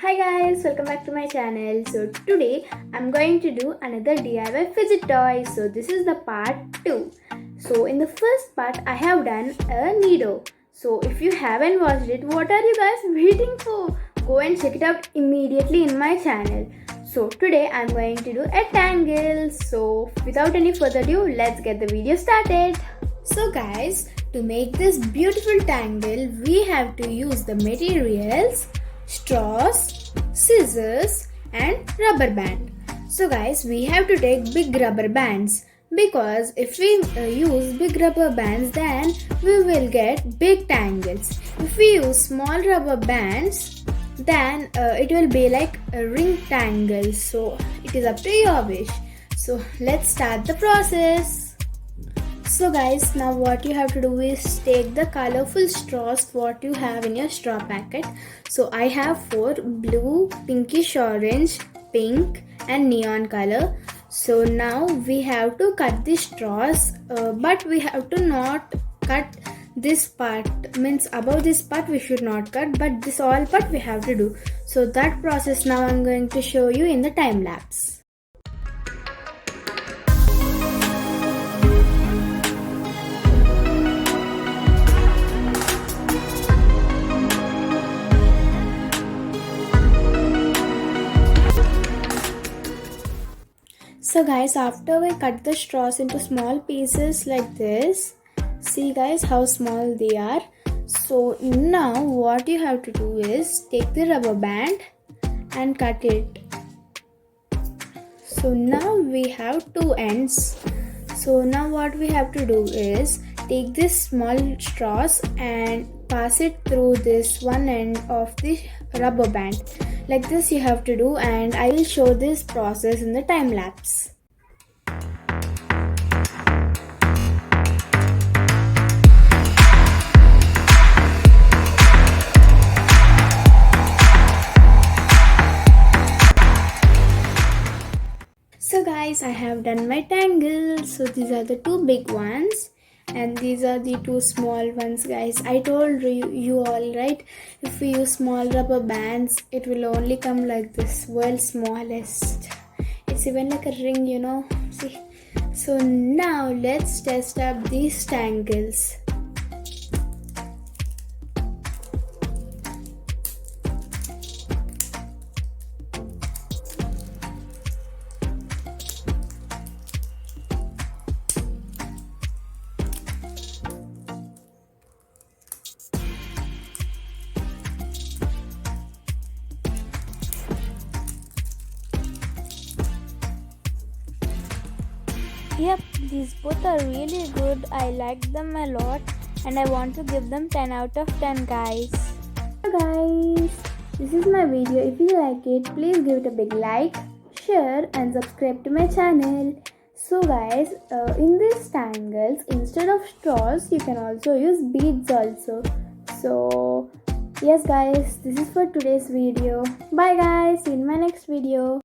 Hi guys, welcome back to my channel. So today I'm going to do another DIY fidget toy. So this is the part 2. So in the first part I have done a needle. So if you haven't watched it, what are you guys waiting for? Go and check it out immediately in my channel. So today I'm going to do a tangle. So without any further ado, let's get the video started. So guys, to make this beautiful tangle, we have to use the materials straws, scissors and rubber band. So guys, we have to take big rubber bands because if we use big rubber bands, then we will get big tangles. If we use small rubber bands, then it will be like a ring tangle. So it is up to your wish. So let's start the process. So guys, now what you have to do is take the colorful straws what you have in your straw packet. So I have 4: blue, pinkish orange, pink and neon color. So now we have to cut the straws, but we have to not cut this part, means above this part we should not cut, but this all part we have to do. So that process now I'm going to show you in the time lapse. So guys, after we cut the straws into small pieces like this, see guys how small they are. So now what you have to do is take the rubber band and cut it. So now we have 2 ends. So now what we have to do is take this small straws and pass it through this one end of the rubber band. Like this you have to do, and I will show this process in the time lapse. So guys, I have done my tangle. So these are the 2 big ones and these are the 2 small ones guys. I told you all, right, if we use small rubber bands it will only come like this, world's smallest. It's even like a ring, you know. See. So now let's test up these tangles. Yep, these both are really good. I like them a lot and I want to give them 10 out of 10 guys. So guys, this is my video. If you like it, please give it a big like, share and subscribe to my channel. So guys, in these tangles, instead of straws, you can also use beads also. So yes guys, this is for today's video. Bye guys, see you in my next video.